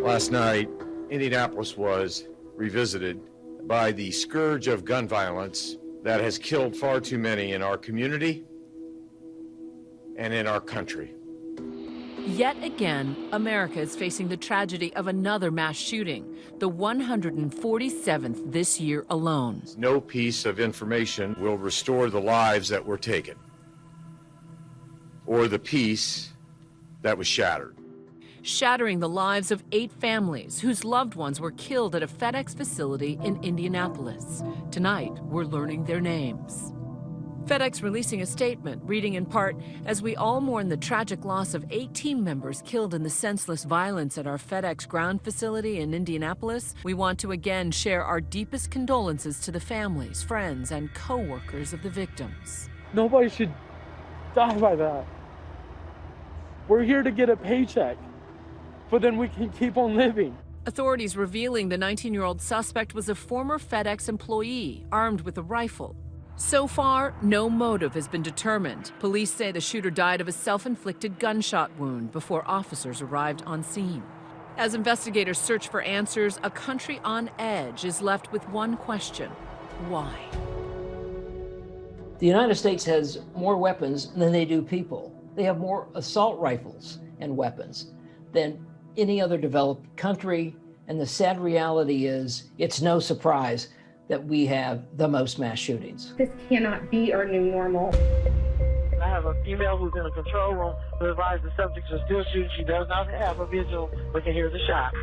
Last night, Indianapolis was revisited by the scourge of gun violence that has killed far too many in our community and in our country. Yet again, America is facing the tragedy of another mass shooting, the 147th this year alone. No piece of information will restore the lives that were taken or the peace that was shattered. Shattering the lives of 8 families whose loved ones were killed at a FedEx facility in Indianapolis. Tonight, we're learning their names. FedEx releasing a statement, reading in part, "As we all mourn the tragic loss of 8 team members killed in the senseless violence at our FedEx ground facility in Indianapolis, we want to again share our deepest condolences to the families, friends, and co-workers of the victims." Nobody should die by that. We're here to get a paycheck, but then we can keep on living. Authorities revealing the 19-year-old suspect was a former FedEx employee armed with a rifle. So far, no motive has been determined. Police say the shooter died of a self-inflicted gunshot wound before officers arrived on scene. As investigators search for answers, a country on edge is left with one question: why? The United States has more weapons than they do people. They have more assault rifles and weapons than any other developed country. And the sad reality is, it's no surprise that we have the most mass shootings. This cannot be our new normal. I have a female who's in the control room who advised the subjects are still shooting. She does not have a visual, but can hear the shot.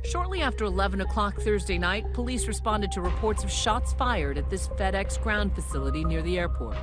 Shortly after 11 o'clock Thursday night, police responded to reports of shots fired at this FedEx ground facility near the airport.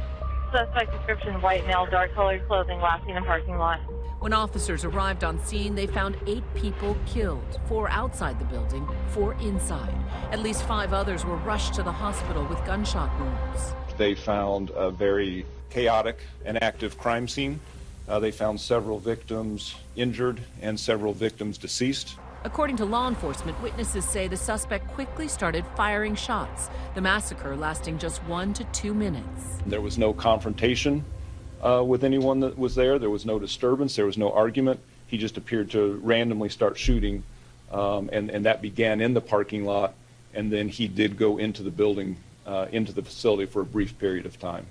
Suspect description: white male, dark-colored clothing, last seen in parking lot. When officers arrived on scene, they found 8 people killed, 4 outside the building, 4 inside. At least 5 others were rushed to the hospital with gunshot wounds. They found a very chaotic and active crime scene. They found several victims injured and several victims deceased. According to law enforcement, witnesses say the suspect quickly started firing shots, the massacre lasting just 1 to 2 minutes. There was no confrontation with anyone that was there. There was no disturbance. There was no argument. He just appeared to randomly start shooting, and that began in the parking lot, and then he did go into the building, into the facility for a brief period of time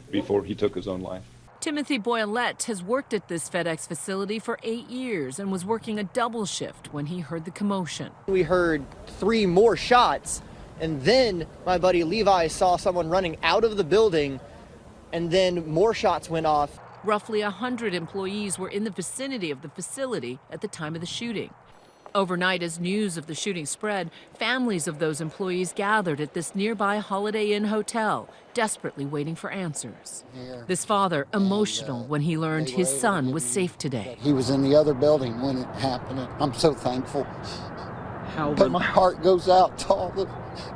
before he took his own life. Timothy Boylett has worked at this FedEx facility for 8 years and was working a double shift when he heard the commotion. We heard 3 more shots, and then my buddy Levi saw someone running out of the building, and then more shots went off. Roughly 100 employees were in the vicinity of the facility at the time of the shooting. Overnight, as news of the shooting spread, families of those employees gathered at this nearby Holiday Inn hotel, desperately waiting for answers. This father, emotional when he learned his son was safe today. He was in the other building when it happened. I'm so thankful. But my heart goes out to all the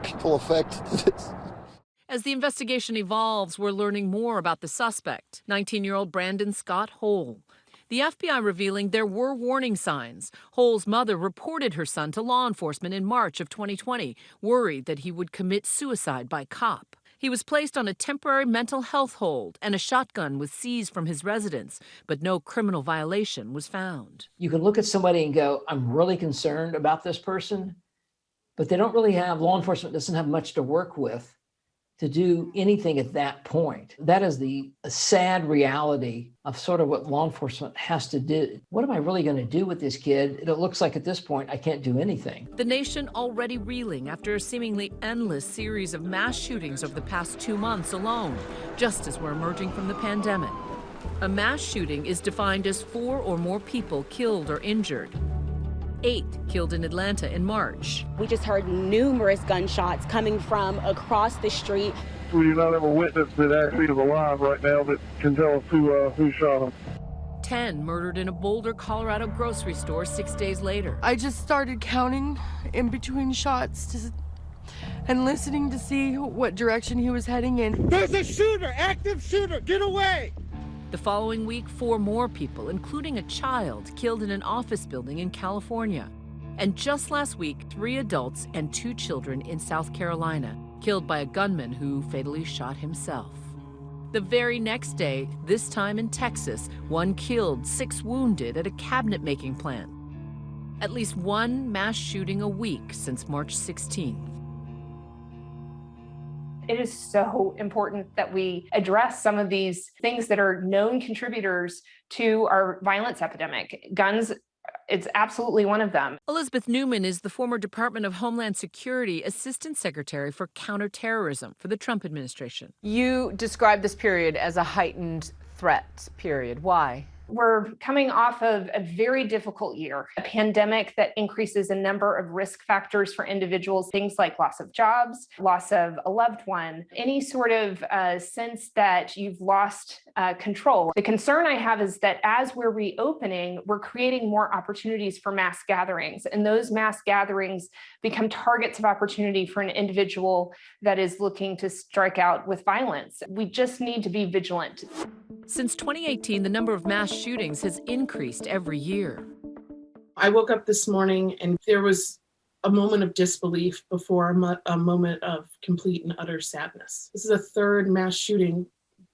people affected to this. As the investigation evolves, we're learning more about the suspect, 19-year-old Brandon Scott Hole. The FBI revealing there were warning signs. Hole's mother reported her son to law enforcement in March of 2020, worried that he would commit suicide by cop. He was placed on a temporary mental health hold, and a shotgun was seized from his residence, but no criminal violation was found. You can look at somebody and go, I'm really concerned about this person, but they don't really have, law enforcement doesn't have much to work with to do anything at that point. That is the sad reality of sort of what law enforcement has to do. What am I really going to do with this kid? It looks like at this point, I can't do anything. The nation already reeling after a seemingly endless series of mass shootings over the past 2 months alone, just as we're emerging from the pandemic. A mass shooting is defined as 4 or more people killed or injured. 8 killed in Atlanta in March. We just heard numerous gunshots coming from across the street. We do not have a witness that actually is alive right now that can tell us who shot him. 10 murdered in a Boulder, Colorado grocery store 6 days later. I just started counting in between shots and listening to see what direction he was heading in. There's a shooter, active shooter, get away! The following week, 4 more people, including a child, killed in an office building in California. And just last week, 3 adults and 2 children in South Carolina, killed by a gunman who fatally shot himself. The very next day, this time in Texas, 1 killed, 6 wounded at a cabinet-making plant. At least one mass shooting a week since March 16th. It is so important that we address some of these things that are known contributors to our violence epidemic. Guns, it's absolutely one of them. Elizabeth Newman is the former Department of Homeland Security Assistant Secretary for Counterterrorism for the Trump administration. You describe this period as a heightened threat period. Why? We're coming off of a very difficult year, a pandemic that increases a number of risk factors for individuals, things like loss of jobs, loss of a loved one, any sort of sense that you've lost control. The concern I have is that as we're reopening, we're creating more opportunities for mass gatherings, and those mass gatherings become targets of opportunity for an individual that is looking to strike out with violence. We just need to be vigilant. Since 2018, the number of mass shootings has increased every year. I woke up this morning and there was a moment of disbelief before a moment of complete and utter sadness. This is a third mass shooting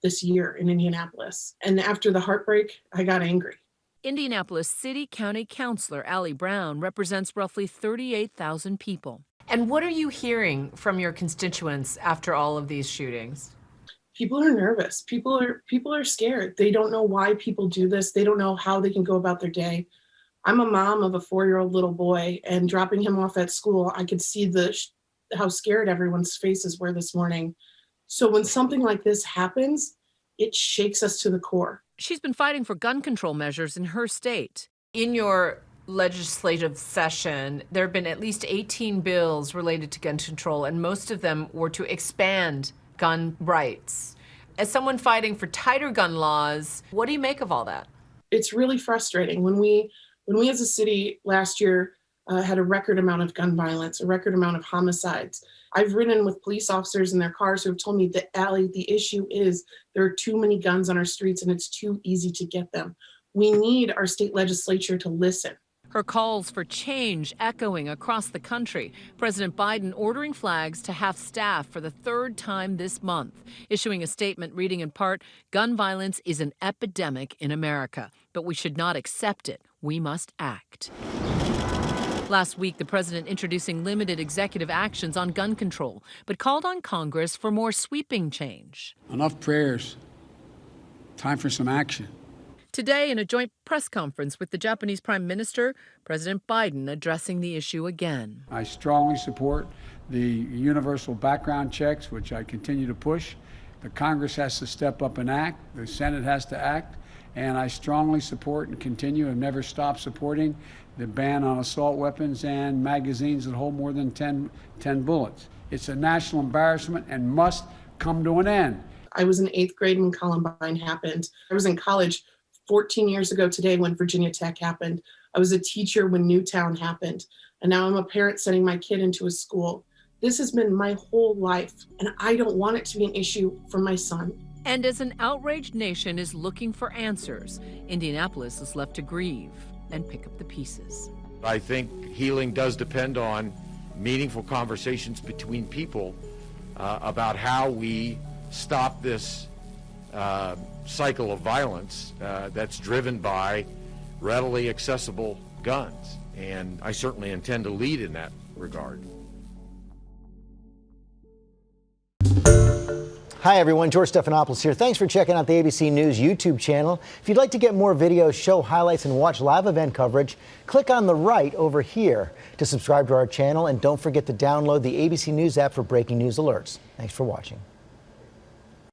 this year in Indianapolis. And after the heartbreak, I got angry. Indianapolis City County Councilor Allie Brown represents roughly 38,000 people. And what are you hearing from your constituents after all of these shootings? People are nervous. People are scared. They don't know why people do this. They don't know how they can go about their day. I'm a mom of a 4-year-old little boy, and dropping him off at school, I could see how scared everyone's faces were this morning. So when something like this happens, it shakes us to the core. She's been fighting for gun control measures in her state. In your legislative session, there have been at least 18 bills related to gun control, and most of them were to expand gun rights. As someone fighting for tighter gun laws, what do you make of all that? It's really frustrating. When we as a city last year had a record amount of gun violence, a record amount of homicides. I've ridden with police officers in their cars who have told me that, Allie, the issue is there are too many guns on our streets and it's too easy to get them. We need our state legislature to listen. Her calls for change echoing across the country. President Biden ordering flags to half staff for the third time this month, issuing a statement reading in part, "Gun violence is an epidemic in America, but we should not accept it. We must act." Last week, the president introducing limited executive actions on gun control, but called on Congress for more sweeping change. Enough prayers. Time for some action. Today, in a joint press conference with the Japanese Prime Minister, President Biden addressing the issue again. I strongly support the universal background checks, which I continue to push. The Congress has to step up and act. The Senate has to act. And I strongly support and continue and never stop supporting the ban on assault weapons and magazines that hold more than 10 bullets. It's a national embarrassment and must come to an end. I was in 8th grade when Columbine happened. I was in college 14 years ago today when Virginia Tech happened. I was a teacher when Newtown happened. And now I'm a parent sending my kid into a school. This has been my whole life, and I don't want it to be an issue for my son. And as an outraged nation is looking for answers, Indianapolis is left to grieve and pick up the pieces. I think healing does depend on meaningful conversations between people about how we stop this cycle of violence that's driven by readily accessible guns. And I certainly intend to lead in that regard. Hi everyone, George Stephanopoulos here. Thanks for checking out the ABC News YouTube channel. If you'd like to get more videos, show highlights, and watch live event coverage, click on the right over here to subscribe to our channel, and don't forget to download the ABC News app for breaking news alerts. Thanks for watching.